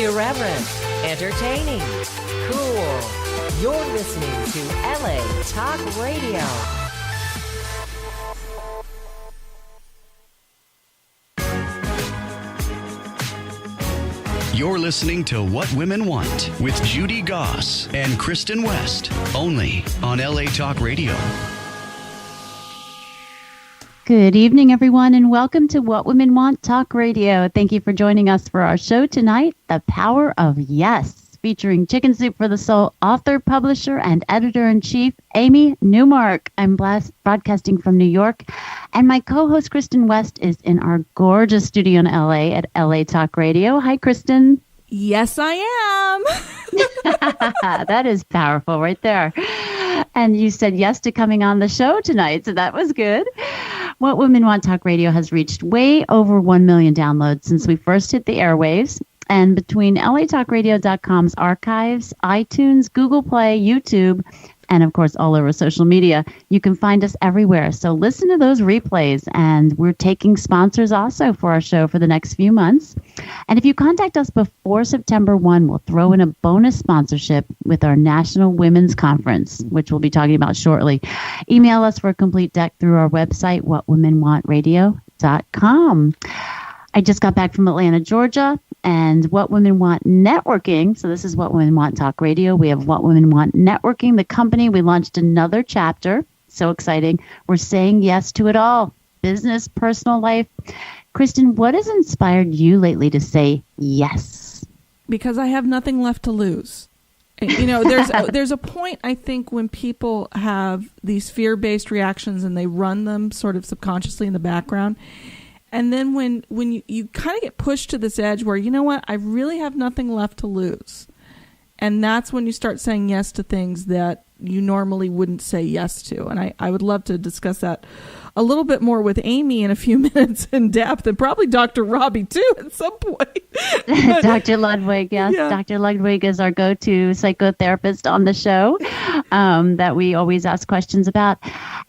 Irreverent, entertaining, cool. You're listening to LA Talk Radio. You're listening to What Women Want with Judy Goss and Kristen West, only on LA Talk Radio. Good evening, everyone, and welcome to What Women Want Talk Radio. Thank you for joining us for our show tonight, The Power of Yes, featuring Chicken Soup for the Soul author, publisher, and editor-in-chief, Amy Newmark. I'm broadcasting from New York, and my co-host, Kristen West, is in our gorgeous studio in LA at LA Talk Radio. Hi, Kristen. Yes, I am. That is powerful right there. And you said yes to coming on the show tonight, so that was good. What Women Want Talk Radio has reached way over 1 million downloads since we first hit the airwaves. And between latalkradio.com's archives, iTunes, Google Play, YouTube, and of course all over social media, you can find us everywhere. So listen to those replays. And we're taking sponsors also for our show for the next few months. And if you contact us before September 1, we'll throw in a bonus sponsorship with our National Women's Conference, which we'll be talking about shortly. Email us for a complete deck through our website, whatwomenwantradio.com. I just got back from Atlanta, Georgia, and What Women Want Networking. So this is What Women Want Talk Radio. We have What Women Want Networking, the company. We launched another chapter. So exciting. We're saying yes to it all. Business, personal life. Kristen, what has inspired you lately to say yes? Because I have nothing left to lose. You know, there's a point, I think, when people have these fear-based reactions and they run them sort of subconsciously in the background. And then when you kind of get pushed to this edge where, you know what, I really have nothing left to lose. And that's when you start saying yes to things that you normally wouldn't say yes to. And I would love to discuss that a little bit more with Amy in a few minutes in depth, and probably Dr. Robbie too at some point. Dr. Ludwig, yes. Yeah. Dr. Ludwig is our go-to psychotherapist on the show that we always ask questions about.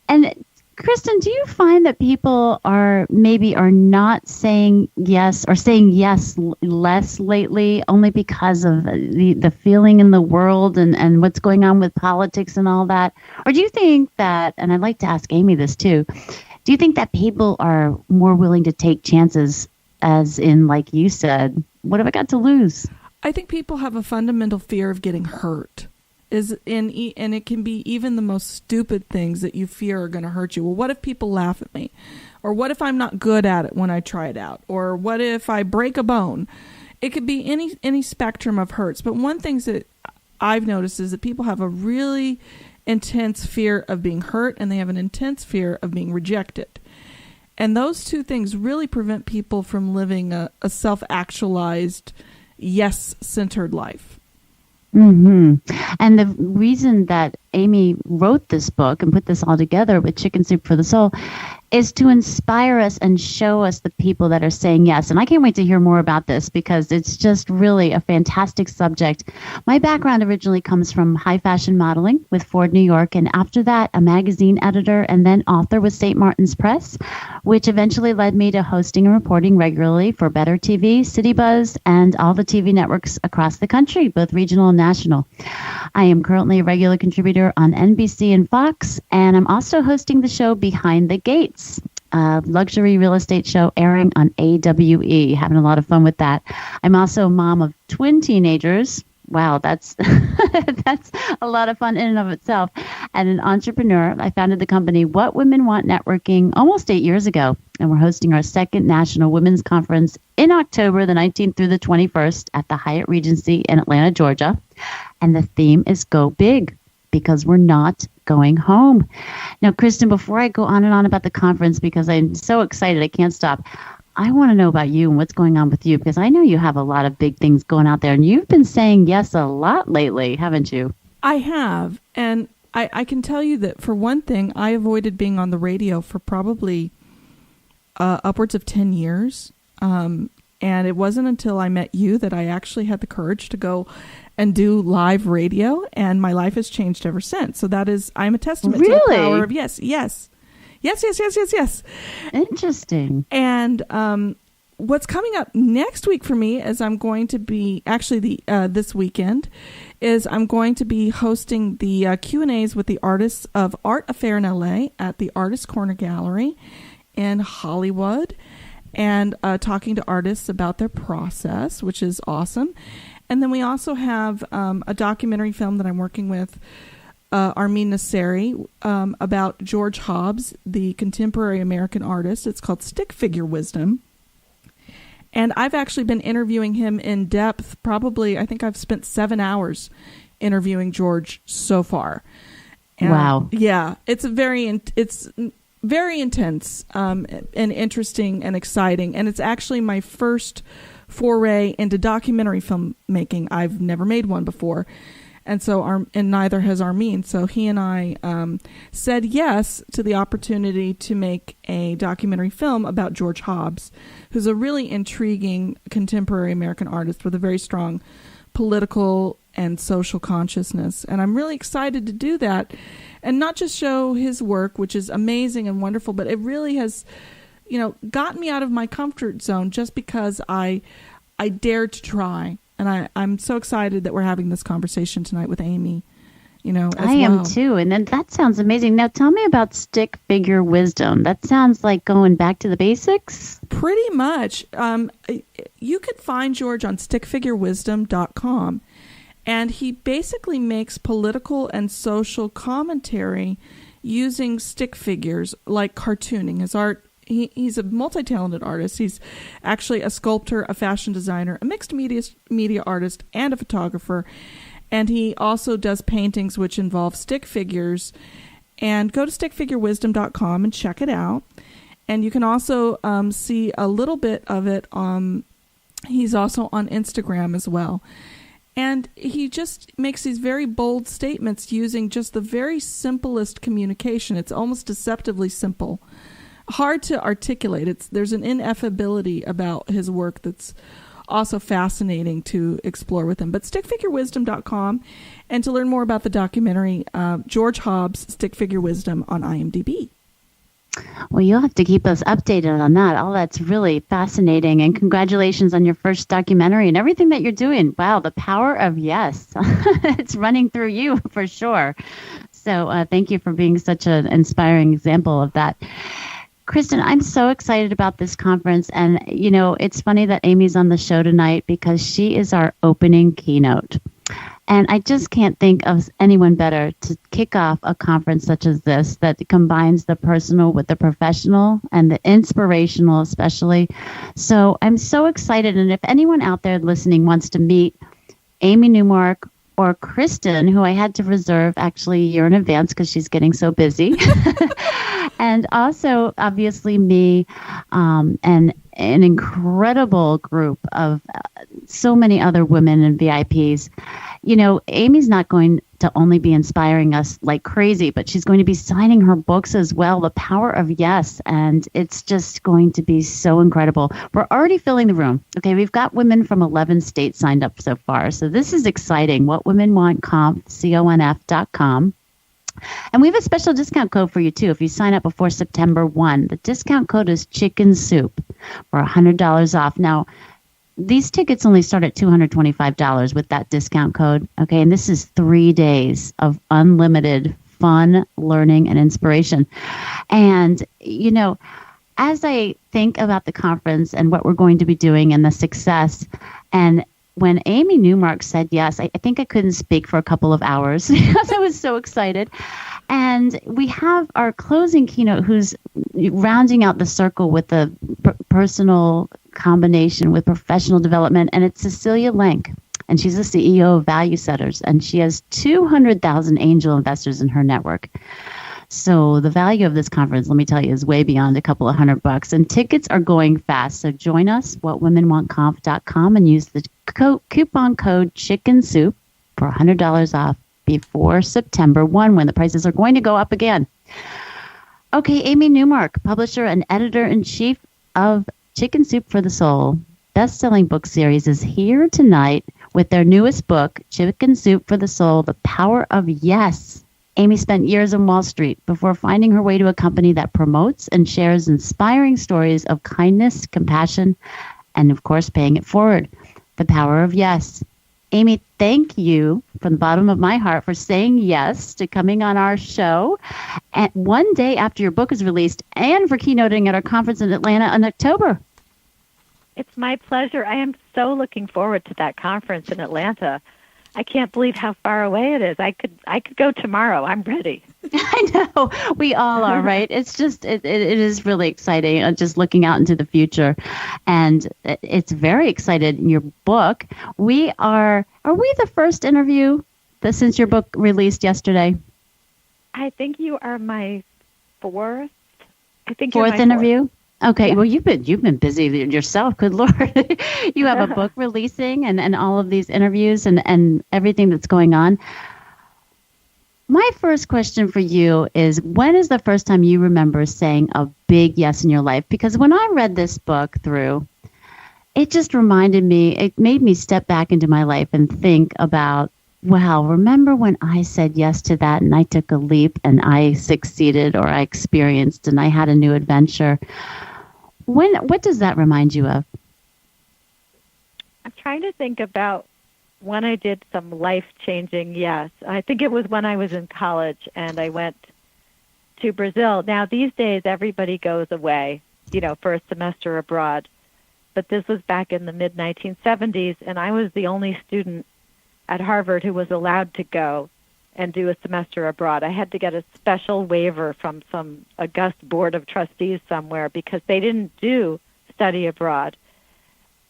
And Kristen, do you find that people are not saying yes or saying yes less lately only because of the feeling in the world and what's going on with politics and all that? Or do you think that, and I'd like to ask Amy this too, do you think that people are more willing to take chances, as in, like you said, what have I got to lose? I think people have a fundamental fear of getting hurt. And it can be even the most stupid things that you fear are going to hurt you. Well, what if people laugh at me? Or what if I'm not good at it when I try it out? Or what if I break a bone? It could be any spectrum of hurts. But one thing that I've noticed is that people have a really intense fear of being hurt, and they have an intense fear of being rejected. And those two things really prevent people from living a self-actualized, yes-centered life. Mm-hmm. And the reason that Amy wrote this book and put this all together with Chicken Soup for the Soul is to inspire us and show us the people that are saying yes. And I can't wait to hear more about this because it's just really a fantastic subject. My background originally comes from high fashion modeling with Ford New York, and after that, a magazine editor and then author with St. Martin's Press, which eventually led me to hosting and reporting regularly for Better TV, City Buzz, and all the TV networks across the country, both regional and national. I am currently a regular contributor on NBC and Fox, and I'm also hosting the show Behind the Gates, a luxury real estate show airing on AWE. Having a lot of fun with that. I'm also a mom of twin teenagers. Wow, that's that's a lot of fun in and of itself. And an entrepreneur. I founded the company What Women Want Networking almost 8 years ago, and we're hosting our second National Women's Conference in October, the 19th through the 21st at the Hyatt Regency in Atlanta, Georgia. And the theme is Go Big, because we're not going home. Now, Kristen, before I go on and on about the conference, because I'm so excited, I can't stop, I want to know about you and what's going on with you, because I know you have a lot of big things going out there, and you've been saying yes a lot lately, haven't you? I have, and I can tell you that, for one thing, I avoided being on the radio for probably upwards of 10 years, and it wasn't until I met you that I actually had the courage to go and do live radio, and my life has changed ever since. So I'm a testament to the power of yes. Interesting. And what's coming up next week for me is I'm going to be, actually this weekend, is I'm going to be hosting the Q&As with the artists of Art Affair in LA at the Artist Corner Gallery in Hollywood, and talking to artists about their process, which is awesome. And then we also have a documentary film that I'm working with Armin Nasseri about George Hobbs, the contemporary American artist. It's called Stick Figure Wisdom. And I've actually been interviewing him in depth. Probably, I think I've spent 7 hours interviewing George so far. And wow. Yeah, it's very intense and interesting and exciting. And it's actually my first foray into documentary filmmaking. I've never made one before. And so, and neither has Armin. So he and I said yes to the opportunity to make a documentary film about George Hobbs, who's a really intriguing contemporary American artist with a very strong political and social consciousness. And I'm really excited to do that, and not just show his work, which is amazing and wonderful, but it really has, gotten me out of my comfort zone just because I dared to try. And I'm so excited that we're having this conversation tonight with Amy, as I am too. And then that sounds amazing. Now tell me about Stick Figure Wisdom. That sounds like going back to the basics. Pretty much. You could find George on stickfigurewisdom.com. And he basically makes political and social commentary using stick figures, like cartooning. His art, he's a multi-talented artist. He's actually a sculptor, a fashion designer, a mixed media artist, and a photographer. And he also does paintings which involve stick figures. And go to stickfigurewisdom.com and check it out. And you can also see a little bit of it. He's also on Instagram as well. And he just makes these very bold statements using just the very simplest communication. It's almost deceptively simple. Hard to articulate. There's an ineffability about his work that's also fascinating to explore with him. But stickfigurewisdom.com, and to learn more about the documentary, George Hobbs, Stick Figure Wisdom on IMDb. Well, you'll have to keep us updated on that. All that's really fascinating. And congratulations on your first documentary and everything that you're doing. Wow, the power of yes. It's running through you for sure. So thank you for being such an inspiring example of that. Kristen, I'm so excited about this conference. And, it's funny that Amy's on the show tonight because she is our opening keynote. And I just can't think of anyone better to kick off a conference such as this that combines the personal with the professional and the inspirational especially. So I'm so excited. And if anyone out there listening wants to meet Amy Newmark or Kristen, who I had to reserve actually a year in advance because she's getting so busy, and also obviously me, and an incredible group of so many other women and VIPs. Amy's not going to only be inspiring us like crazy, but she's going to be signing her books as well, The Power of Yes, and it's just going to be so incredible. We're already filling the room. Okay, we've got women from 11 states signed up so far, so this is exciting. WhatWomenWantConf.com. And we have a special discount code for you, too, if you sign up before September 1. The discount code is Chicken Soup for $100 off. Now, these tickets only start at $225 with that discount code. Okay, and this is 3 days of unlimited fun, learning, and inspiration. And, as I think about the conference and what we're going to be doing and the success, and when Amy Newmark said yes, I think I couldn't speak for a couple of hours because I was so excited. And we have our closing keynote who's rounding out the circle with the personal combination with professional development, and it's Cecilia Lenk. And she's the CEO of Value Setters, and she has 200,000 angel investors in her network. So the value of this conference, let me tell you, is way beyond a couple of $100, and tickets are going fast. So join us, whatwomenwantconf.com, and use the coupon code Chicken Soup for $100 off before September 1, when the prices are going to go up again. Okay, Amy Newmark, publisher and editor-in-chief of Chicken Soup for the Soul best-selling book series, is here tonight with their newest book, Chicken Soup for the Soul, The Power of Yes. Amy spent years on Wall Street before finding her way to a company that promotes and shares inspiring stories of kindness, compassion, and of course, paying it forward. The power of yes. Amy, thank you from the bottom of my heart for saying yes to coming on our show and one day after your book is released and for keynoting at our conference in Atlanta in October. It's my pleasure. I am so looking forward to that conference in Atlanta. I can't believe how far away it is. I could go tomorrow. I'm ready. I know. We all are, right? It's just, it is really exciting, just looking out into the future. And it's very excited in your book. Are we the first interview since your book released yesterday? I think you are my fourth. Fourth interview? Okay, Yeah. well, you've been busy yourself. Good Lord. You have a book releasing and all of these interviews and everything that's going on. My first question for you is, when is the first time you remember saying a big yes in your life? Because when I read this book through, it just reminded me, it made me step back into my life and think about, wow, remember when I said yes to that and I took a leap and I succeeded or I experienced and I had a new adventure? What does that remind you of? I'm trying to think about when I did some life-changing yes. I think it was when I was in college and I went to Brazil. Now, these days, everybody goes away, for a semester abroad. But this was back in the mid-1970s, and I was the only student at Harvard who was allowed to go and do a semester abroad. I had to get a special waiver from some august board of trustees somewhere because they didn't do study abroad.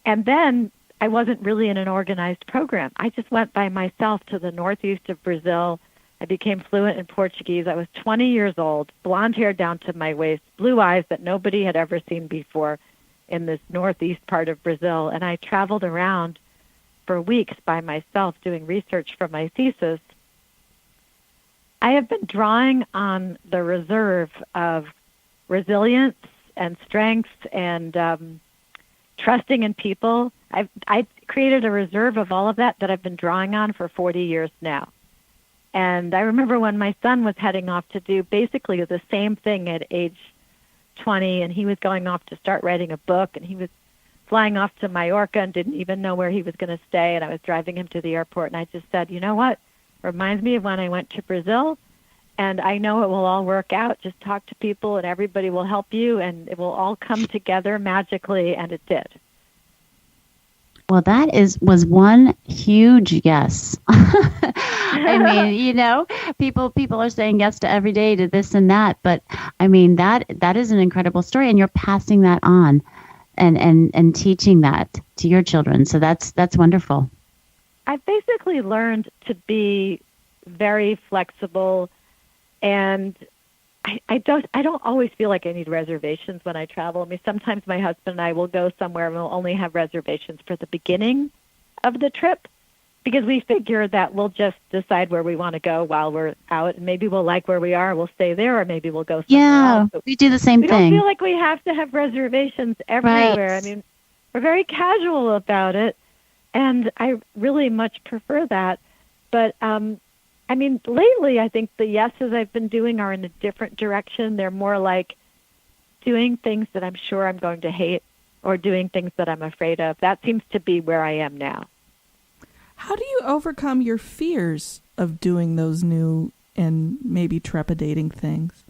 And then I wasn't really in an organized program. I just went by myself to the northeast of Brazil. I became fluent in Portuguese. I was 20 years old, blonde hair down to my waist, blue eyes that nobody had ever seen before in this northeast part of Brazil. And I traveled around for weeks by myself doing research for my thesis. I have been drawing on the reserve of resilience and strength and trusting in people. I created a reserve of all of that I've been drawing on for 40 years now. And I remember when my son was heading off to do basically the same thing at age 20, and he was going off to start writing a book, and he was flying off to Mallorca and didn't even know where he was going to stay, and I was driving him to the airport, and I just said, you know what? Reminds me of when I went to Brazil, and I know it will all work out. Just talk to people, and everybody will help you, and it will all come together magically, and it did. Well, that was one huge yes. I mean, people are saying yes to every day to this and that, but I mean that is an incredible story, and you're passing that on and teaching that to your children. So that's wonderful. I've basically learned to be very flexible, and I don't always feel like I need reservations when I travel. I mean, sometimes my husband and I will go somewhere and we'll only have reservations for the beginning of the trip because we figure that we'll just decide where we want to go while we're out, and maybe we'll like where we are, we'll stay there, or maybe we'll go somewhere else. Yeah, we do the same thing. We don't feel like we have to have reservations everywhere. Right. I mean, we're very casual about it, and I really much prefer that. But I mean, lately, I think the yeses I've been doing are in a different direction. They're more like doing things that I'm sure I'm going to hate or doing things that I'm afraid of. That seems to be where I am now. How do you overcome your fears of doing those new and maybe trepidating things?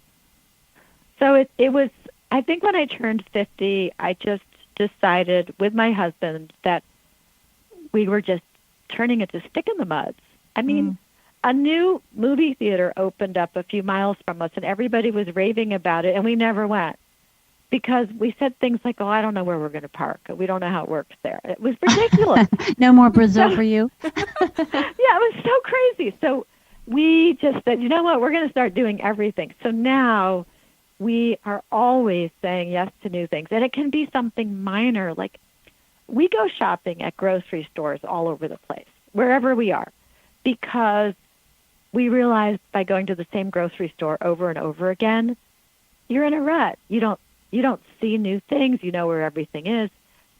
So it was, I think when I turned 50, I just decided with my husband that we were just turning it to stick in the mud. I mean, a new movie theater opened up a few miles from us, and everybody was raving about it, and we never went because we said things like, oh, I don't know where we're going to park. We don't know how it works there. It was ridiculous. No more Brazil for you? Yeah, it was so crazy. So we just said, you know what, we're going to start doing everything. So now we are always saying yes to new things, and it can be something minor. Like we go shopping at grocery stores all over the place, wherever we are, because we realized by going to the same grocery store over and over again, you're in a rut. You don't see new things. You know where everything is.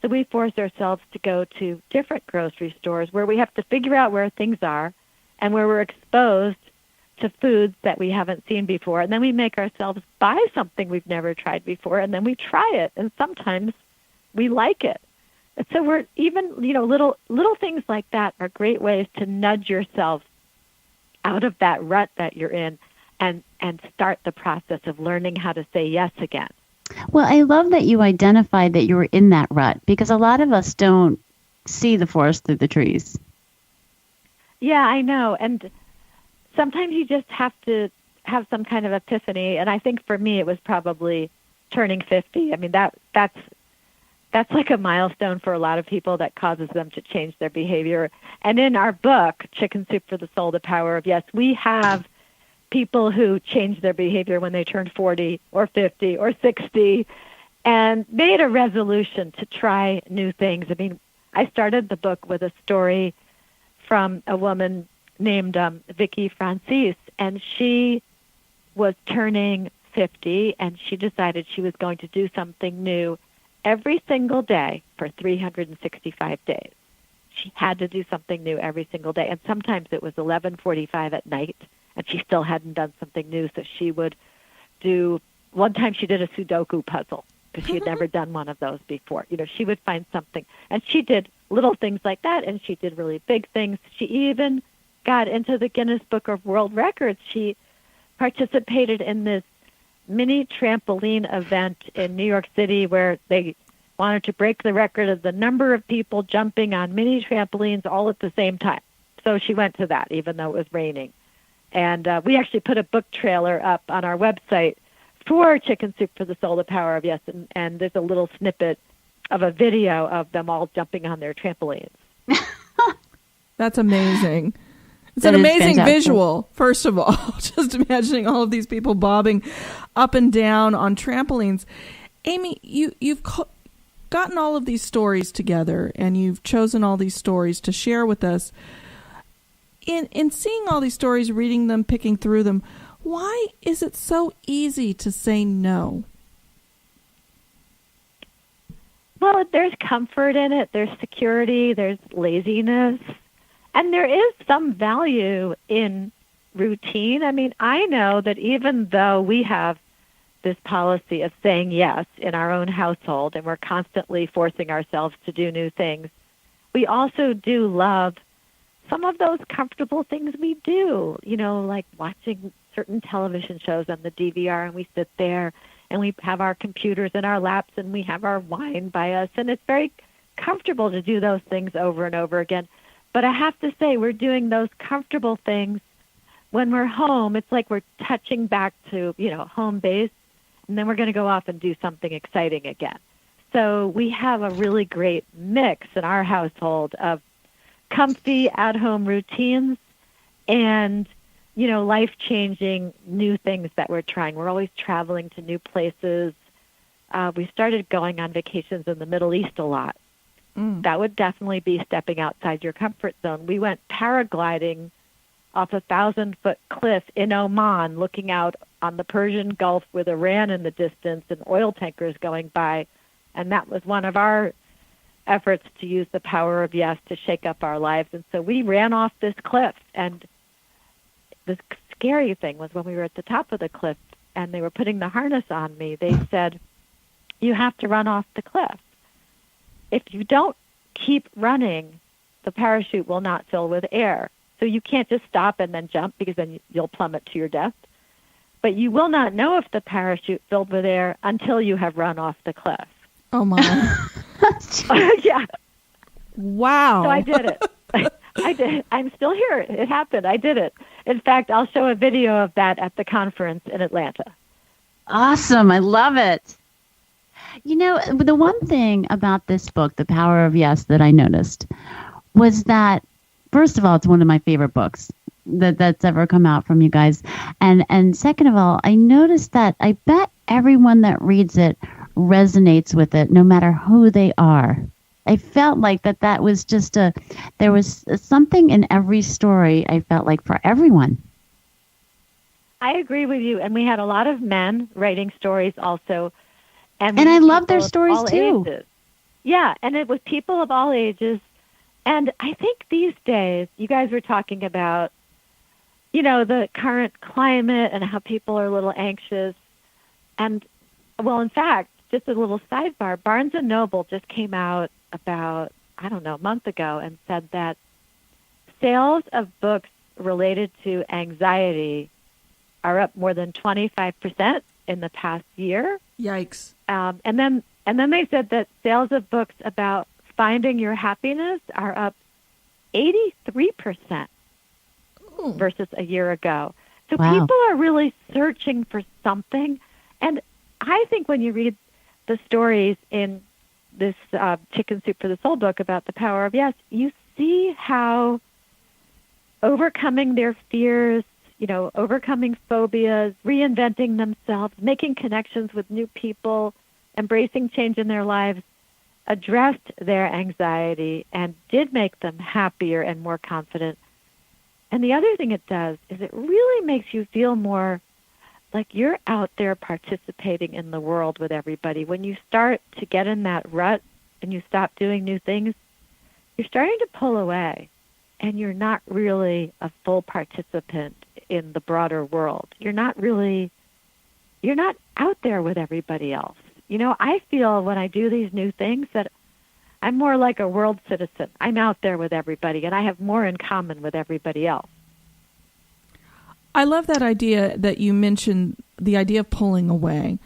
So we force ourselves to go to different grocery stores where we have to figure out where things are and where we're exposed to foods that we haven't seen before, and then we make ourselves buy something we've never tried before, and then we try it, and sometimes we like it. And so we're even, little things like that are great ways to nudge yourself out of that rut that you're in and start the process of learning how to say yes again. Well, I love that you identified that you were in that rut, because a lot of us don't see the forest through the trees. Yeah, I know. And sometimes you just have to have some kind of epiphany. And I think for me, it was probably turning 50. I mean, that's like a milestone for a lot of people that causes them to change their behavior. And in our book, Chicken Soup for the Soul, The Power of Yes, we have people who changed their behavior when they turned 40 or 50 or 60 and made a resolution to try new things. I mean, I started the book with a story from a woman named Vicky Francis, and she was turning 50, and she decided she was going to do something new every single day for 365 days. She had to do something new every single day, and sometimes it was 11:45 at night, and she still hadn't done something new, so she would do, one time she did a Sudoku puzzle, because she had never done one of those before. She would find something, and she did little things like that, and she did really big things. She even got into the Guinness Book of World Records. She participated in this mini trampoline event in New York City where they wanted to break the record of the number of people jumping on mini trampolines all at the same time. So she went to that, even though it was raining. And we actually put a book trailer up on our website for Chicken Soup for the Soul, The Power of Yes, and there's a little snippet of a video of them all jumping on their trampolines. That's amazing. It's That an is amazing fantastic. visual, first of all, just imagining all of these people bobbing up and down on trampolines. Amy, you've gotten all of these stories together, and you've chosen all these stories to share with us. In seeing all these stories, reading them, picking through them, why is it so easy to say no? Well, there's comfort in it. There's security. There's laziness. And there is some value in routine. I mean, I know that even though we have this policy of saying yes in our own household and we're constantly forcing ourselves to do new things, we also do love some of those comfortable things we do, like watching certain television shows on the DVR, and we sit there and we have our computers in our laps and we have our wine by us, and it's very comfortable to do those things over and over again. But I have to say, we're doing those comfortable things when we're home. It's like we're touching back to, home base, and then we're going to go off and do something exciting again. So we have a really great mix in our household of comfy at-home routines and, life-changing new things that we're trying. We're always traveling to new places. We started going on vacations in the Middle East a lot. That would definitely be stepping outside your comfort zone. We went paragliding off a 1,000-foot cliff in Oman, looking out on the Persian Gulf with Iran in the distance and oil tankers going by. And that was one of our efforts to use the power of yes to shake up our lives. And so we ran off this cliff. And the scary thing was when we were at the top of the cliff and they were putting the harness on me, they said, "You have to run off the cliff. If you don't keep running, the parachute will not fill with air. So you can't just stop and then jump, because then you'll plummet to your death. But you will not know if the parachute filled with air until you have run off the cliff." Oh, my. Yeah. Wow. So I did it. I did. I'm still here. It happened. I did it. In fact, I'll show a video of that at the conference in Atlanta. Awesome. I love it. The one thing about this book, The Power of Yes, that I noticed was that, first of all, it's one of my favorite books that's ever come out from you guys. And second of all, I noticed that I bet everyone that reads it resonates with it, no matter who they are. I felt like that was just there was something in every story, I felt like, for everyone. I agree with you. And we had a lot of men writing stories also. And I love their people of stories all too. ages. Yeah, and it was people of all ages. And I think these days, you guys were talking about the current climate and how people are a little anxious. And, well, in fact, just a little sidebar, Barnes & Noble just came out about, a month ago and said that sales of books related to anxiety are up more than 25% in the past year. Yikes. And then they said that sales of books about finding your happiness are up 83% versus a year ago. So people are really searching for something. And I think when you read the stories in this Chicken Soup for the Soul book about the power of yes, you see how overcoming their fears, overcoming phobias, reinventing themselves, making connections with new people, embracing change in their lives, addressed their anxiety and did make them happier and more confident. And the other thing it does is it really makes you feel more like you're out there participating in the world with everybody. When you start to get in that rut and you stop doing new things, you're starting to pull away and you're not really a full participant in the broader world. You're not out there with everybody else. I feel when I do these new things that I'm more like a world citizen. I'm out there with everybody and I have more in common with everybody else. I love that idea that you mentioned, the idea of pulling away.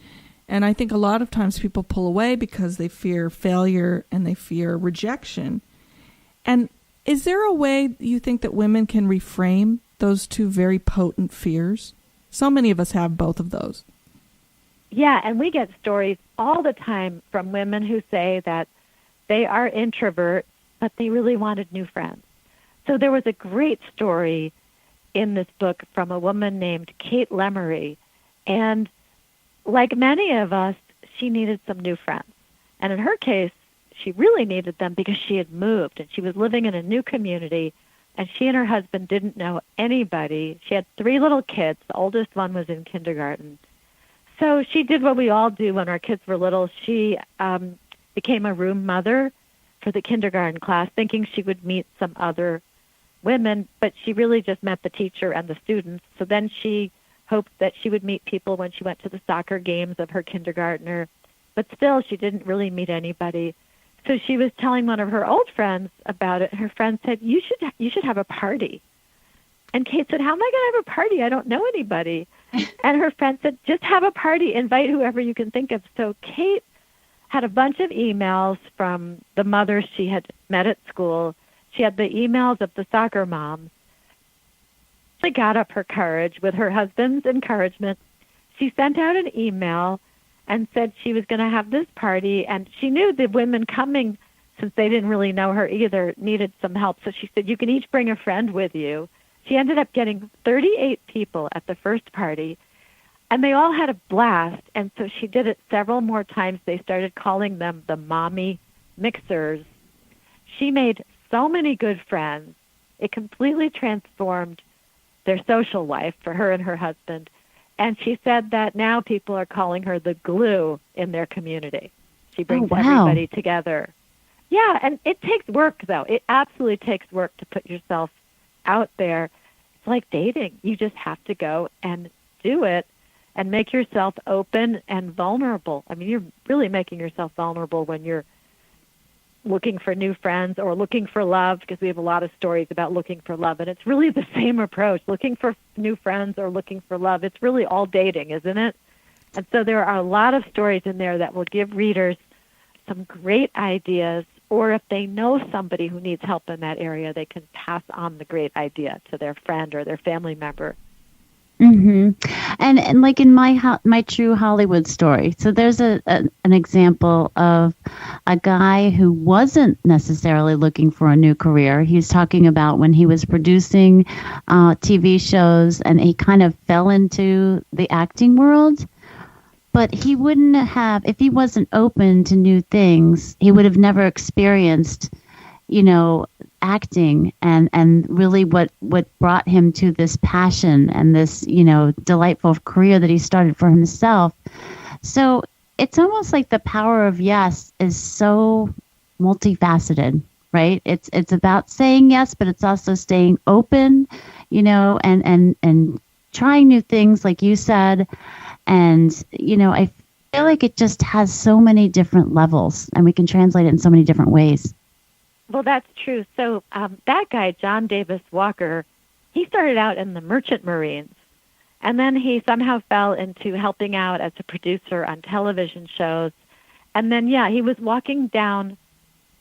And I think a lot of times people pull away because they fear failure and they fear rejection. And is there a way you think that women can reframe those two very potent fears? So many of us have both of those. Yeah, and we get stories all the time from women who say that they are introverts, but they really wanted new friends. So there was a great story in this book from a woman named Kate Lemery. And like many of us, she needed some new friends. And in her case, she really needed them because she had moved and she was living in a new community and she and her husband didn't know anybody. She had 3 little kids. The oldest one was in kindergarten. So she did what we all do when our kids were little. She became a room mother for the kindergarten class, thinking she would meet some other women, but she really just met the teacher and the students. So then she hoped that she would meet people when she went to the soccer games of her kindergartner, but still she didn't really meet anybody. So she was telling one of her old friends about it. Her friend said, you should have a party. And Kate said, how am I going to have a party? I don't know anybody. And her friend said, just have a party, invite whoever you can think of. So Kate had a bunch of emails from the mothers she had met at school. She had the emails of the soccer moms. She got up her courage with her husband's encouragement. She sent out an email and said she was going to have this party, and she knew the women coming, since they didn't really know her either, needed some help. So she said, you can each bring a friend with you. She ended up getting 38 people at the first party, and they all had a blast, and so she did it several more times. They started calling them the mommy mixers. She made so many good friends. It completely transformed their social life for her and her husband. And she said that now people are calling her the glue in their community. She brings everybody together. Yeah, and it takes work, though. It absolutely takes work to put yourself out there. It's like dating. You just have to go and do it and make yourself open and vulnerable. I mean, you're really making yourself vulnerable when you're looking for new friends or looking for love, because we have a lot of stories about looking for love, and it's really the same approach, looking for new friends or looking for love. It's really all dating, isn't it? And so there are a lot of stories in there that will give readers some great ideas, or if they know somebody who needs help in that area, they can pass on the great idea to their friend or their family member. Mm-hmm. And like in my true Hollywood story, so there's an example of a guy who wasn't necessarily looking for a new career. He's talking about when he was producing TV shows, and he kind of fell into the acting world. But he wouldn't have, if he wasn't open to new things, he would have never experienced, acting and really what brought him to this passion and this, delightful career that he started for himself. So it's almost like the power of yes is so multifaceted, right? It's about saying yes, but it's also staying open, and trying new things, like you said. And, I feel like it just has so many different levels, and we can translate it in so many different ways. Well, that's true. So that guy, John Davis Walker, he started out in the Merchant Marines, and then he somehow fell into helping out as a producer on television shows. And then, he was walking down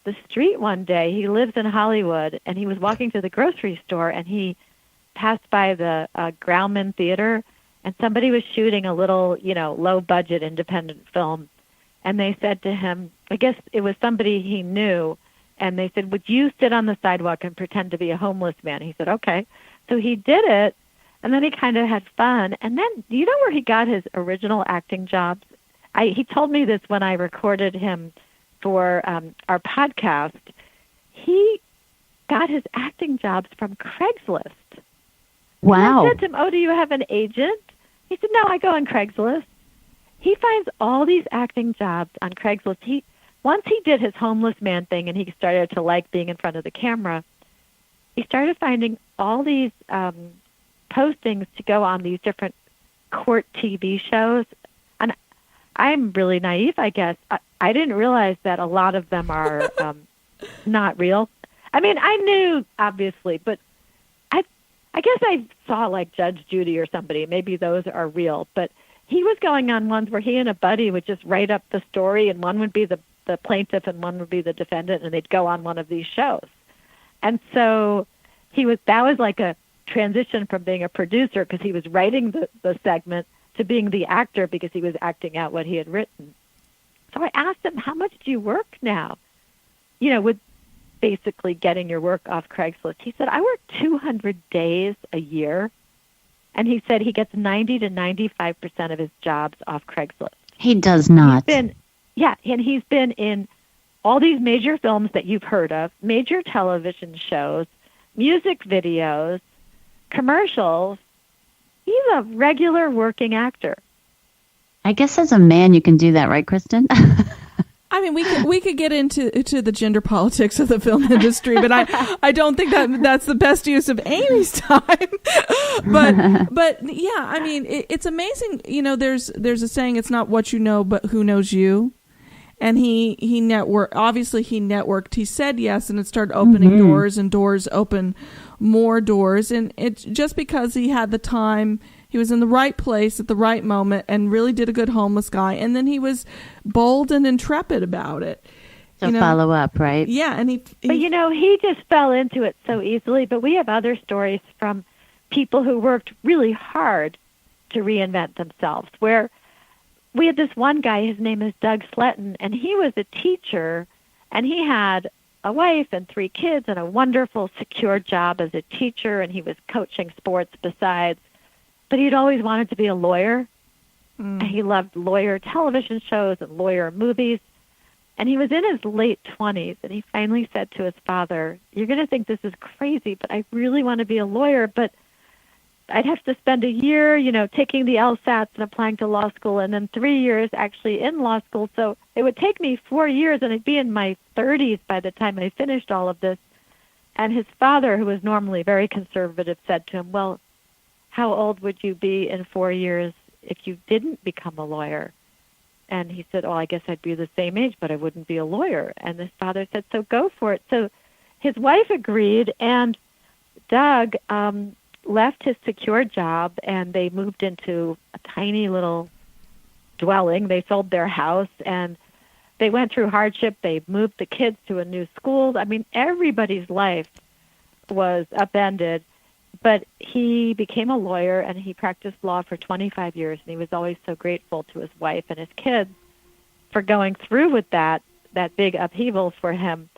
the street one day. He lives in Hollywood, and he was walking to the grocery store, and he passed by the Grauman Theater, and somebody was shooting a little, low-budget independent film. And they said to him, I guess it was somebody he knew, and they said, would you sit on the sidewalk and pretend to be a homeless man? He said, okay. So he did it, and then he kind of had fun. And then, do you know where he got his original acting jobs? He told me this when I recorded him for our podcast. He got his acting jobs from Craigslist. Wow. And I said to him, oh, do you have an agent? He said, no, I go on Craigslist. He finds all these acting jobs on Craigslist. Once he did his homeless man thing and he started to like being in front of the camera, he started finding all these postings to go on these different court TV shows. And I'm really naive, I guess. I didn't realize that a lot of them are not real. I mean, I knew, obviously, but I guess I saw like Judge Judy or somebody. Maybe those are real. But he was going on ones where he and a buddy would just write up the story, and one would be the plaintiff and one would be the defendant, and they'd go on one of these shows. And so that was like a transition from being a producer, because he was writing the segment, to being the actor because he was acting out what he had written. So I asked him, how much do you work now? With basically getting your work off Craigslist. He said, I work 200 days a year. And he said he gets 90 to 95% of his jobs off Craigslist. He does not. And he's been in all these major films that you've heard of, major television shows, music videos, commercials. He's a regular working actor. I guess as a man you can do that, right, Kristen? I mean, we could get into the gender politics of the film industry, but I don't think that's the best use of Amy's time. but yeah, I mean, it's amazing. There's a saying, it's not what you know, but who knows you. And he obviously he networked. He said yes, and it started opening doors, and doors open more doors. And it's just because he had the time. He was in the right place at the right moment and really did a good homeless guy. And then he was bold and intrepid about it. So follow up, right? Yeah. And but he just fell into it so easily. But we have other stories from people who worked really hard to reinvent themselves, where we had this one guy, his name is Doug Sletton, and he was a teacher, and he had a wife and 3 kids and a wonderful, secure job as a teacher, and he was coaching sports besides. But he'd always wanted to be a lawyer. And he loved lawyer television shows and lawyer movies. And he was in his late 20s, and he finally said to his father, you're going to think this is crazy, but I really want to be a lawyer, but I'd have to spend a year, taking the LSATs and applying to law school, and then 3 years actually in law school. So it would take me 4 years, and I'd be in my 30s by the time I finished all of this. And his father, who was normally very conservative, said to him, well, how old would you be in 4 years if you didn't become a lawyer? And he said, I guess I'd be the same age, but I wouldn't be a lawyer. And his father said, so go for it. So his wife agreed, and Doug left his secure job, and they moved into a tiny little dwelling. They sold their house, and they went through hardship. They moved the kids to a new school. I mean, everybody's life was upended. But he became a lawyer, and he practiced law for 25 years, and he was always so grateful to his wife and his kids for going through with that big upheaval for him.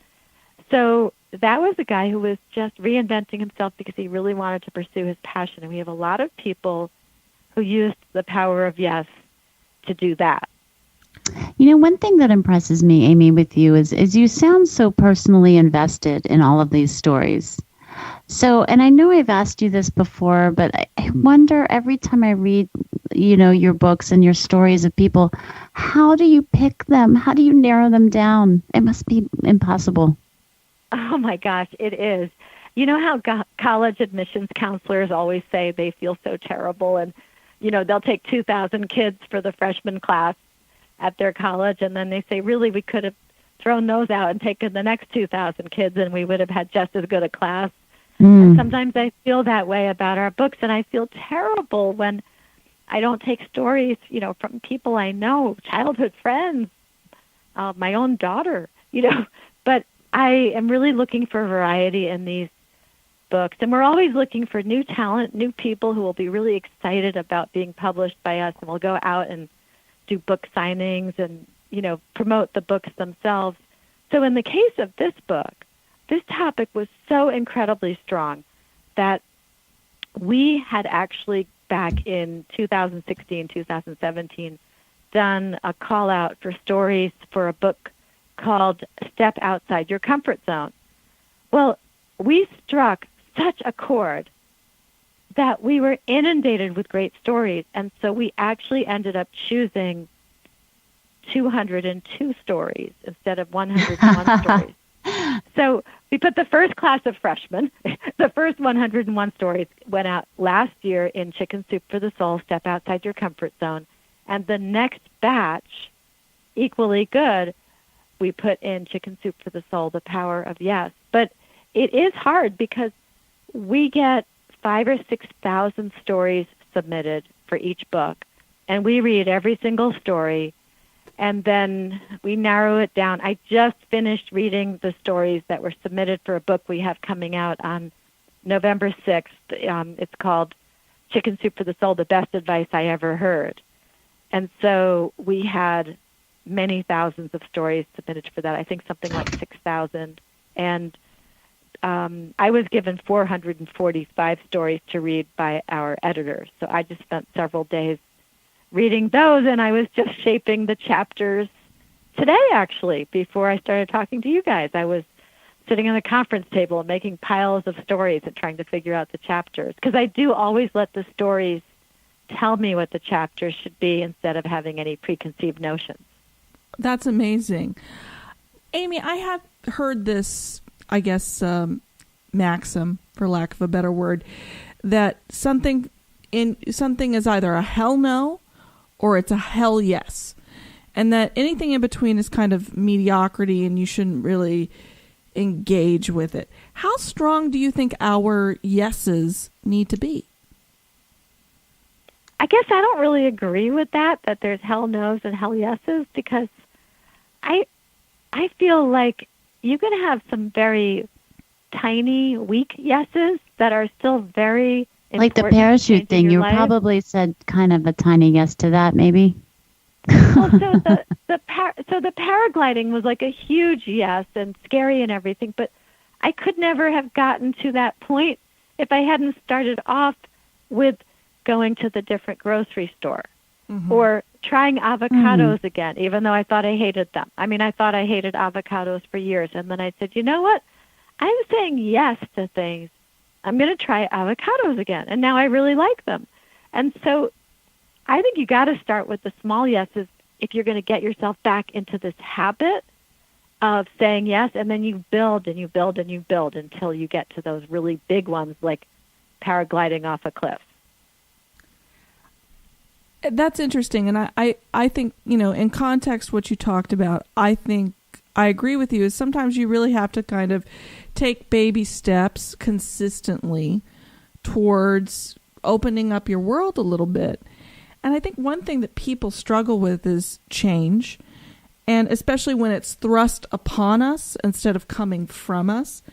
So that was a guy who was just reinventing himself because he really wanted to pursue his passion. And we have a lot of people who used the power of yes to do that. One thing that impresses me, Amy, with you is you sound so personally invested in all of these stories. So, and I know I've asked you this before, but I wonder every time I read, your books and your stories of people, how do you pick them? How do you narrow them down? It must be impossible. Oh my gosh, it is. You know how college admissions counselors always say they feel so terrible, and they'll take 2,000 kids for the freshman class at their college, and then they say, really, we could have thrown those out and taken the next 2,000 kids, and we would have had just as good a class. And sometimes I feel that way about our books, and I feel terrible when I don't take stories, from people I know, childhood friends, my own daughter, But I am really looking for variety in these books, and we're always looking for new talent, new people who will be really excited about being published by us, and we'll go out and do book signings and, promote the books themselves. So in the case of this book, this topic was so incredibly strong that we had actually back in 2016, 2017, done a call out for stories for a book called Step Outside Your Comfort Zone. Well, we struck such a chord that we were inundated with great stories, and so we actually ended up choosing 202 stories instead of 101 stories. So we put the first class of freshmen, the first 101 stories went out last year in Chicken Soup for the Soul, Step Outside Your Comfort Zone. And the next batch, equally good, we put in Chicken Soup for the Soul, The Power of Yes. But it is hard because we get 5,000 or 6,000 stories submitted for each book, and we read every single story, and then we narrow it down. I just finished reading the stories that were submitted for a book we have coming out on November 6th. It's called Chicken Soup for the Soul, The Best Advice I Ever Heard. And so we had many thousands of stories submitted for that, I think something like 6,000. And I was given 445 stories to read by our editors. So I just spent several days reading those, and I was just shaping the chapters today, actually, before I started talking to you guys. I was sitting on a conference table and making piles of stories and trying to figure out the chapters, because I do always let the stories tell me what the chapters should be instead of having any preconceived notions. That's amazing. Amy, I have heard this, I guess, maxim, for lack of a better word, that something is either a hell no or it's a hell yes, and that anything in between is kind of mediocrity and you shouldn't really engage with it. How strong do you think our yeses need to be? I guess I don't really agree with that there's hell no's and hell yeses, because I feel like you can have some very tiny, weak yeses that are still very important. Like the parachute thing, you life. probably said kind of a tiny yes to that, maybe. Well, so the paragliding was like a huge yes and scary and everything, but I could never have gotten to that point if I hadn't started off with going to the different grocery store or trying avocados again, even though I thought I hated them. I mean, I thought I hated avocados for years, and then I said, you know what? I'm saying yes to things. I'm going to try avocados again, and now I really like them. And so I think you got to start with the small yeses if you're going to get yourself back into this habit of saying yes, and then you build and you build and you build until you get to those really big ones like paragliding off a cliff. That's interesting, and I think, in context what you talked about, I think I agree with you, is sometimes you really have to kind of take baby steps consistently towards opening up your world a little bit. And I think one thing that people struggle with is change, and especially when it's thrust upon us instead of coming from us.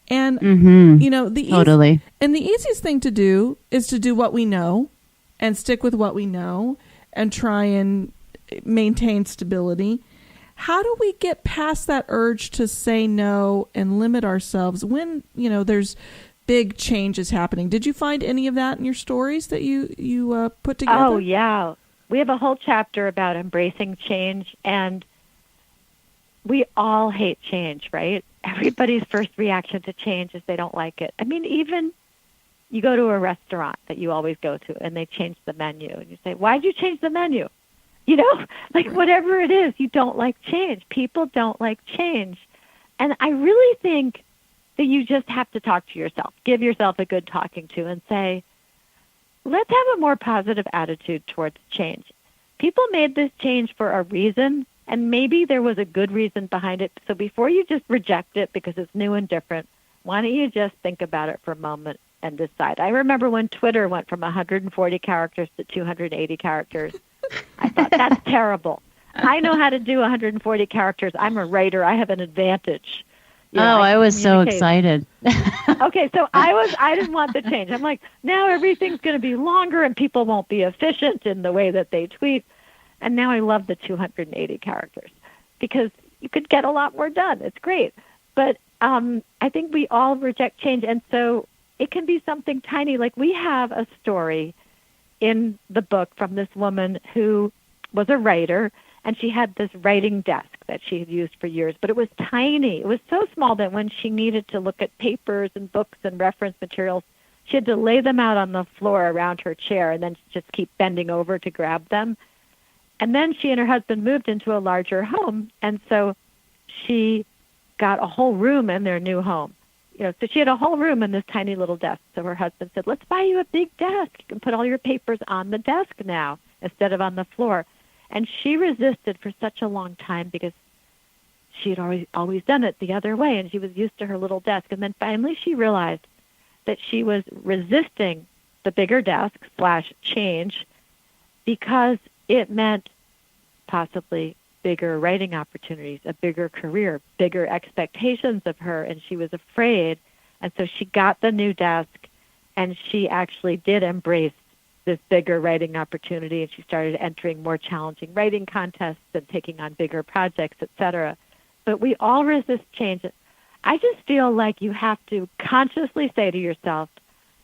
And, Totally. And the easiest thing to do is to do what we know and stick with what we know and try and maintain stability. How do we get past that urge to say no and limit ourselves when, there's big changes happening? Did you find any of that in your stories that you put together? Oh, yeah. We have a whole chapter about embracing change, and we all hate change, right? Everybody's first reaction to change is they don't like it. I mean, even you go to a restaurant that you always go to, and they change the menu, and you say, why'd you change the menu? Like whatever it is, you don't like change. People don't like change. And I really think that you just have to talk to yourself, give yourself a good talking to, and say, let's have a more positive attitude towards change. People made this change for a reason, and maybe there was a good reason behind it. So before you just reject it because it's new and different, why don't you just think about it for a moment and decide? I remember when Twitter went from 140 characters to 280 characters. I thought, that's terrible. I know how to do 140 characters. I'm a writer. I have an advantage. You know, I was so excited. Okay, so I didn't want the change. I'm like, now everything's going to be longer and people won't be efficient in the way that they tweet. And now I love the 280 characters because you could get a lot more done. It's great. But I think we all reject change. And so it can be something tiny. Like we have a story in the book from this woman who was a writer, and she had this writing desk that she had used for years, but it was tiny. It was so small that when she needed to look at papers and books and reference materials, she had to lay them out on the floor around her chair and then just keep bending over to grab them. And then she and her husband moved into a larger home, and so she got a whole room in their new home. You know, so she had a whole room in this tiny little desk. So her husband said, let's buy you a big desk. You can put all your papers on the desk now instead of on the floor. And she resisted for such a long time because she had always done it the other way, and she was used to her little desk. And then finally she realized that she was resisting the bigger desk / change because it meant possibly bigger writing opportunities, a bigger career, bigger expectations of her, and she was afraid. And so she got the new desk, and she actually did embrace this bigger writing opportunity, and she started entering more challenging writing contests and taking on bigger projects, etc. But we all resist change. I just feel like you have to consciously say to yourself,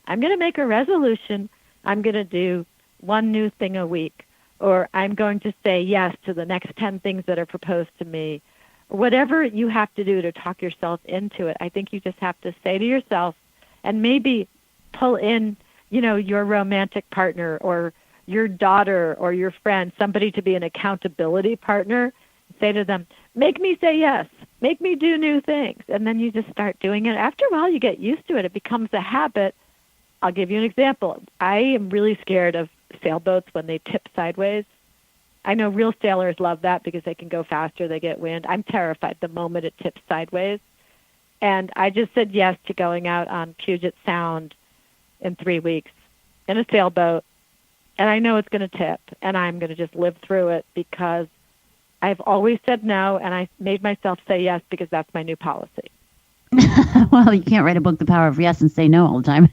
I'm going to make a resolution. I'm going to do one new thing a week, or I'm going to say yes to the next 10 things that are proposed to me. Whatever you have to do to talk yourself into it, I think you just have to say to yourself, and maybe pull in, you know, your romantic partner or your daughter or your friend, somebody to be an accountability partner. Say to them, make me say yes, make me do new things. And then you just start doing it. After a while, you get used to it. It becomes a habit. I'll give you an example. I am really scared of sailboats when they tip sideways. I know real sailors love that because they can go faster, they get wind. I'm terrified the moment it tips sideways. And I just said yes to going out on Puget Sound in 3 weeks in a sailboat, and I know it's going to tip, and I'm going to just live through it because I've always said no, and I made myself say yes because that's my new policy. Well, you can't write a book, The Power of Yes, and say no all the time.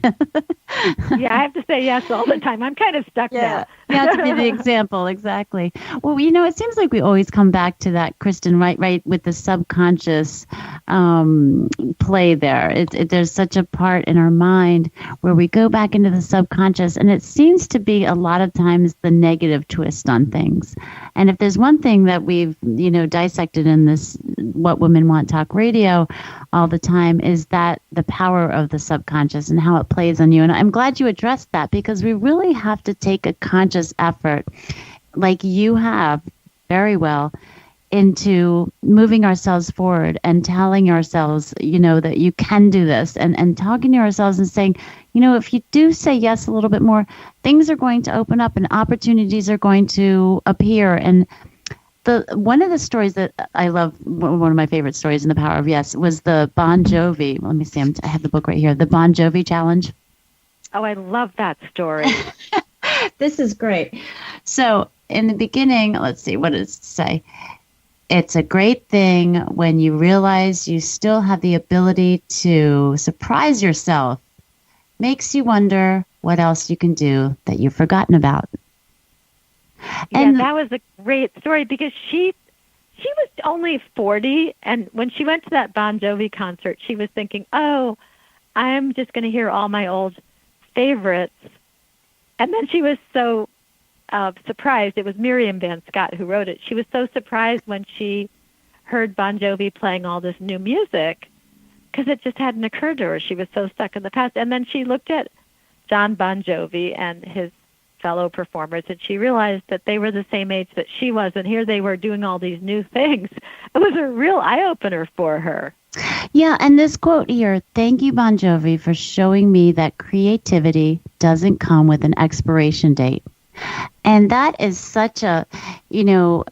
Yeah, I have to say yes all the time. I'm kind of stuck now. You have to be the example, exactly. Well, you know, it seems like we always come back to that, Kristen, right, with the subconscious play there. There's such a part in our mind where we go back into the subconscious, and it seems to be a lot of times the negative twist on things. And if there's one thing that we've, you know, dissected in this What Women Want Talk Radio all the time is that the power of the subconscious and how it plays on you. And I'm glad you addressed that because we really have to take a conscious effort, like you have very well, into moving ourselves forward and telling ourselves, you know, that you can do this, and talking to ourselves and saying, you know, if you do say yes a little bit more, things are going to open up and opportunities are going to appear. And one of the stories that I love, one of my favorite stories in The Power of Yes, was the Bon Jovi. Let me see, I have the book right here, the Bon Jovi Challenge. Oh, I love that story. This is great. So in the beginning, let's see, what does it say? It's a great thing when you realize you still have the ability to surprise yourself. Makes you wonder what else you can do that you've forgotten about. And that was a great story because she was only 40, and when she went to that Bon Jovi concert, she was thinking, oh, I'm just going to hear all my old favorites. And then she was so surprised. It was Miriam Van Scott who wrote it. She was so surprised when she heard Bon Jovi playing all this new music because it just hadn't occurred to her. She was so stuck in the past. And then she looked at John Bon Jovi and his fellow performers, and she realized that they were the same age that she was, and here they were doing all these new things. It was a real eye-opener for her. Yeah, and this quote here, thank you, Bon Jovi, for showing me that creativity doesn't come with an expiration date. And that is such a, you know,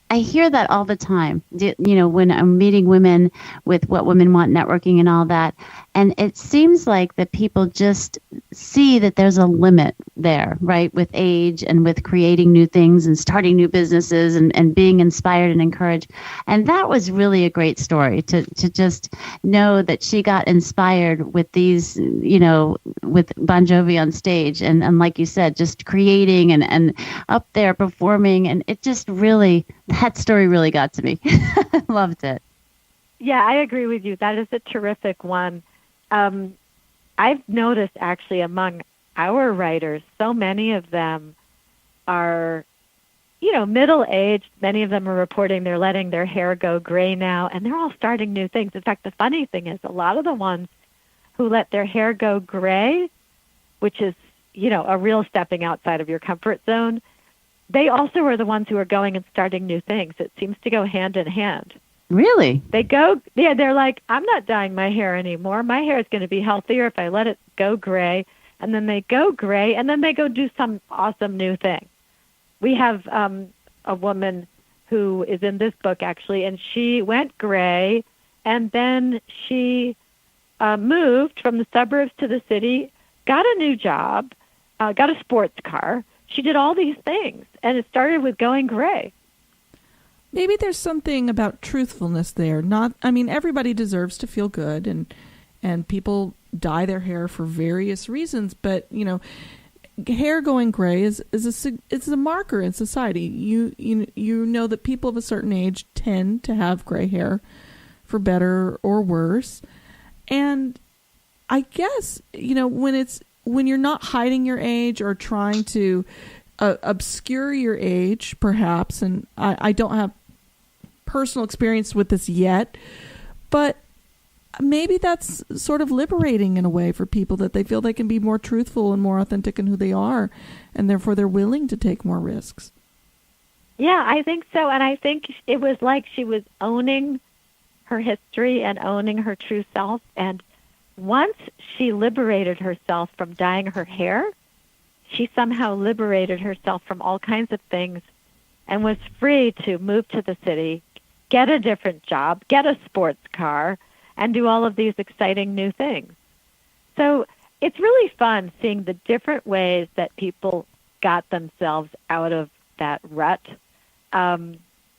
I hear that all the time, when I'm meeting women with What Women Want networking and all that. And it seems like that people just see that there's a limit there, right, with age and with creating new things and starting new businesses and being inspired and encouraged. And that was really a great story to just know that she got inspired with these, with Bon Jovi on stage. And like you said, just creating and up there performing. And it just really, that story really got to me. Loved it. Yeah, I agree with you. That is a terrific one. I've noticed actually among our writers, so many of them are, middle-aged. Many of them are reporting they're letting their hair go gray now, and they're all starting new things. In fact, the funny thing is a lot of the ones who let their hair go gray, which is, a real stepping outside of your comfort zone, they also are the ones who are going and starting new things. It seems to go hand in hand. Really? They're like, I'm not dyeing my hair anymore. My hair is going to be healthier if I let it go gray. And then they go gray, and then they go do some awesome new thing. We have a woman who is in this book, actually, and she went gray, and then she moved from the suburbs to the city, got a new job, got a sports car. She did all these things, and it started with going gray. Maybe there's something about truthfulness there. Everybody deserves to feel good, and people dye their hair for various reasons. But hair going gray is a marker in society. You know that people of a certain age tend to have gray hair, for better or worse. And I guess when you're not hiding your age or trying to obscure your age, perhaps, and I don't have personal experience with this yet, but maybe that's sort of liberating in a way for people, that they feel they can be more truthful and more authentic in who they are, and therefore they're willing to take more risks. Yeah, I think so. And I think it was like she was owning her history and owning her true self. And once she liberated herself from dyeing her hair, she somehow liberated herself from all kinds of things and was free to move to the city, get a different job, get a sports car, and do all of these exciting new things. So it's really fun seeing the different ways that people got themselves out of that rut.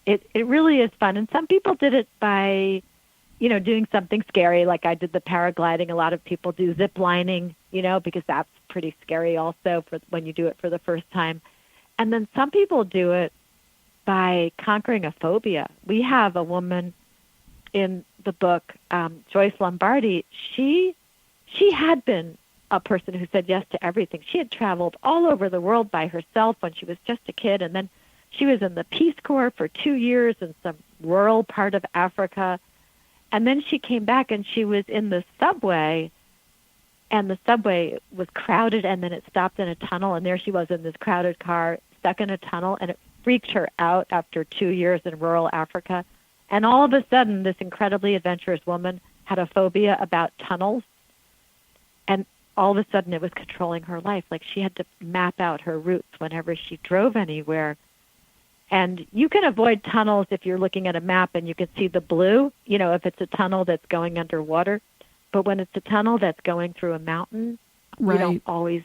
It really is fun. And some people did it by, doing something scary, like I did the paragliding. A lot of people do zip lining, because that's pretty scary also for when you do it for the first time. And then some people do it by conquering a phobia. We have a woman in the book, Joyce Lombardi. She had been a person who said yes to everything. She had traveled all over the world by herself when she was just a kid, and then she was in the Peace Corps for 2 years in some rural part of Africa. And then she came back and she was in the subway, and the subway was crowded, and then it stopped in a tunnel, and there she was in this crowded car, stuck in a tunnel, and it freaked her out after 2 years in rural Africa. And all of a sudden, this incredibly adventurous woman had a phobia about tunnels, and all of a sudden it was controlling her life. Like she had to map out her routes whenever she drove anywhere. And you can avoid tunnels if you're looking at a map and you can see the blue, if it's a tunnel that's going underwater. But when it's a tunnel that's going through a mountain, right, you don't always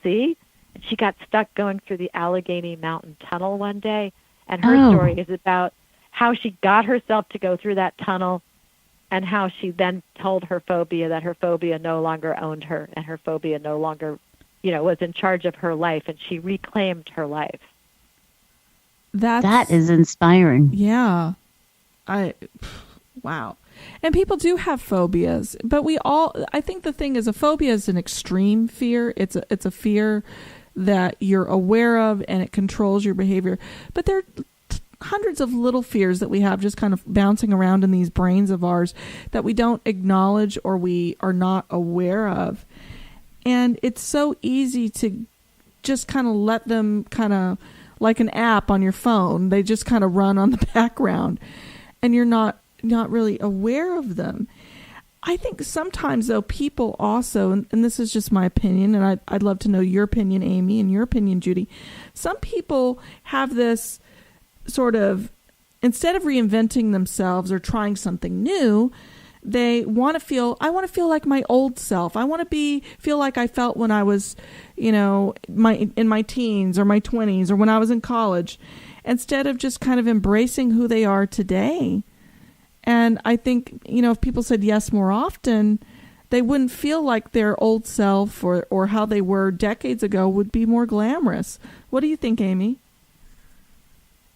see. And she got stuck going through the Allegheny Mountain Tunnel one day, and her story is about how she got herself to go through that tunnel and how she then told her phobia that her phobia no longer owned her, and her phobia no longer, was in charge of her life, and she reclaimed her life. That is inspiring. Yeah. Wow. And people do have phobias, but I think the thing is, a phobia is an extreme fear. It's a fear that you're aware of and it controls your behavior. But there are hundreds of little fears that we have just kind of bouncing around in these brains of ours that we don't acknowledge or we are not aware of. And it's so easy to just kind of let them kind of like an app on your phone. They just kind of run on the background, and you're not not really aware of them. I think sometimes, though, people also, and this is just my opinion, and I'd love to know your opinion, Amy, and your opinion, Judy. Some people have this sort of, instead of reinventing themselves or trying something new, they want to feel, I want to feel like my old self. I want to feel like I felt when I was, in my teens or my 20s or when I was in college, instead of just kind of embracing who they are today. And I think, if people said yes more often, they wouldn't feel like their old self or how they were decades ago would be more glamorous. What do you think, Amy?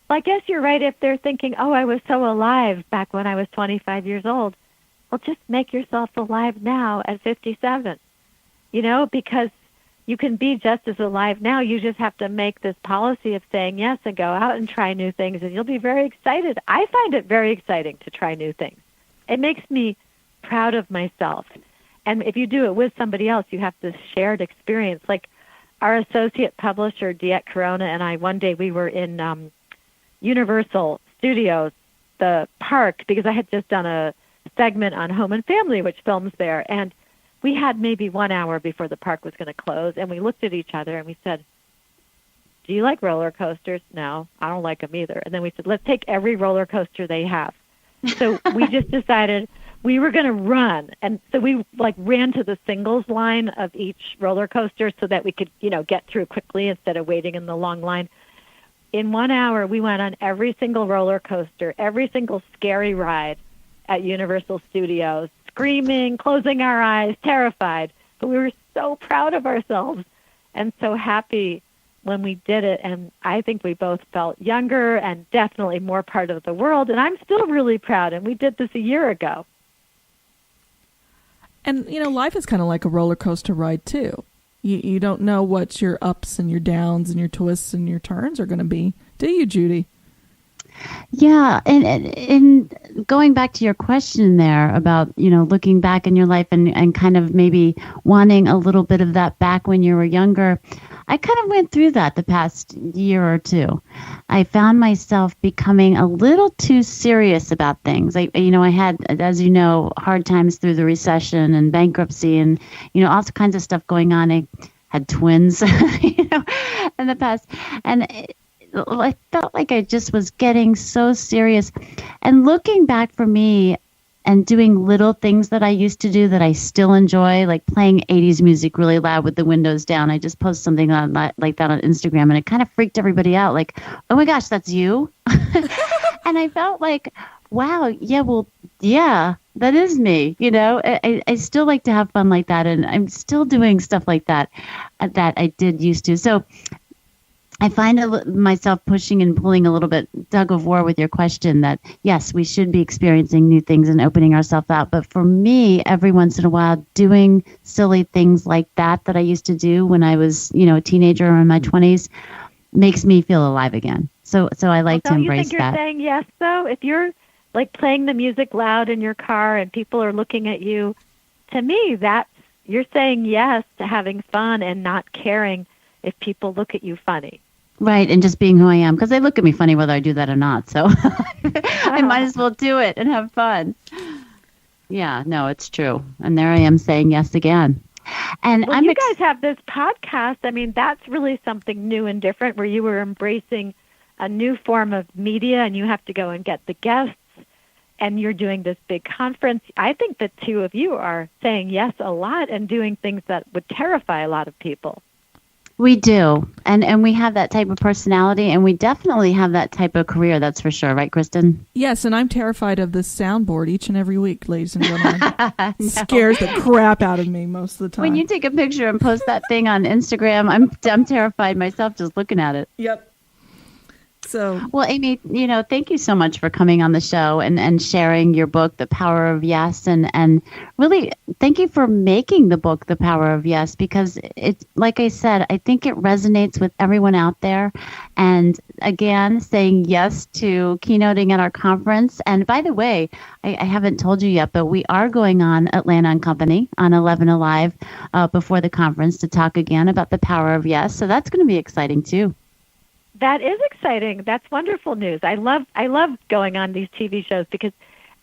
Well, I guess you're right if they're thinking, oh, I was so alive back when I was 25 years old. Well, just make yourself alive now at 57, because you can be just as alive now. You just have to make this policy of saying yes and go out and try new things, and you'll be very excited. I find it very exciting to try new things. It makes me proud of myself. And if you do it with somebody else, you have this shared experience. Like our associate publisher, Diet Corona, and I, one day we were in Universal Studios, the park, because I had just done a segment on Home and Family, which films there. And we had maybe 1 hour before the park was going to close, and we looked at each other and we said, do you like roller coasters? No, I don't like them either. And then we said, let's take every roller coaster they have. So we just decided we were going to run. And so we ran to the singles line of each roller coaster so that we could, get through quickly instead of waiting in the long line. In 1 hour, we went on every single roller coaster, every single scary ride at Universal Studios, screaming, closing our eyes, terrified. But we were so proud of ourselves and so happy when we did it. And I think we both felt younger and definitely more part of the world. And I'm still really proud. And we did this a year ago. And, life is kind of like a roller coaster ride, too. You don't know what your ups and your downs and your twists and your turns are going to be. Do you, Judy? Yeah, and going back to your question there about, looking back in your life and kind of maybe wanting a little bit of that back when you were younger, I kind of went through that the past year or two. I found myself becoming a little too serious about things. I had, as you know, hard times through the recession and bankruptcy and, all kinds of stuff going on. I had twins, in the past. And I felt like I just was getting so serious. And looking back for me and doing little things that I used to do that I still enjoy, like playing 80s music really loud with the windows down. I just posted something on like that on Instagram, and it kind of freaked everybody out. Like, oh my gosh, that's you? And I felt like, wow, yeah, that is me. I still like to have fun like that, and I'm still doing stuff like that I did used to. So I find myself pushing and pulling a little bit tug of war with your question that, yes, we should be experiencing new things and opening ourselves out. But for me, every once in a while, doing silly things like that I used to do when I was, a teenager or in my 20s makes me feel alive again. So I like to embrace that. Don't you think you're saying yes, though? If you're like playing the music loud in your car and people are looking at you, to me, you're saying yes to having fun and not caring if people look at you funny. Right, and just being who I am, because they look at me funny whether I do that or not, so I might as well do it and have fun. Yeah, no, it's true. And there I am saying yes again. And you guys have this podcast. I mean, that's really something new and different, where you were embracing a new form of media, and you have to go and get the guests, and you're doing this big conference. I think the two of you are saying yes a lot and doing things that would terrify a lot of people. We do. And we have that type of personality, and we definitely have that type of career, that's for sure. Right, Kristen? Yes, and I'm terrified of this soundboard each and every week, ladies and gentlemen. It scares the crap out of me most of the time. When you take a picture and post that thing on Instagram, I'm terrified myself just looking at it. Yep. So, well, Amy, thank you so much for coming on the show and sharing your book, The Power of Yes. And really, thank you for making the book, The Power of Yes, because it's, like I said, I think it resonates with everyone out there. And again, saying yes to keynoting at our conference. And by the way, I haven't told you yet, but we are going on Atlanta and Company on 11 Alive before the conference to talk again about the power of yes. So that's going to be exciting too. That is exciting. That's wonderful news. I love going on these TV shows because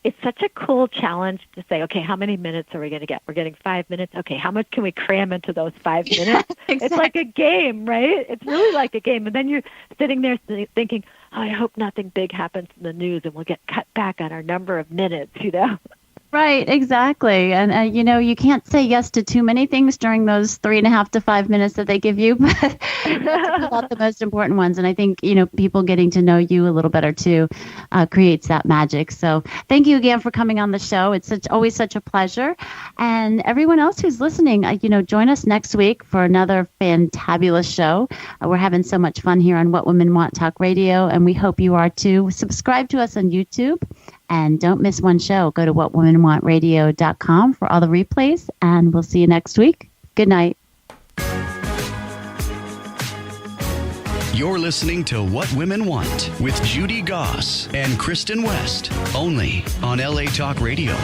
it's such a cool challenge to say, okay, how many minutes are we going to get? We're getting 5 minutes. Okay, how much can we cram into those 5 minutes? Exactly. It's like a game, right? It's really like a game. And then you're sitting there thinking, oh, I hope nothing big happens in the news and we'll get cut back on our number of minutes, Right, exactly. And, you can't say yes to too many things during those 3.5 to 5 minutes that they give you, but about the most important ones. And I think, people getting to know you a little better too creates that magic. So thank you again for coming on the show. It's always such a pleasure. And everyone else who's listening, join us next week for another fantabulous show. We're having so much fun here on What Women Want Talk Radio, and we hope you are too. Subscribe to us on YouTube. And don't miss one show. Go to whatwomenwantradio.com for all the replays, and we'll see you next week. Good night. You're listening to What Women Want with Judy Goss and Kristen West, only on LA Talk Radio.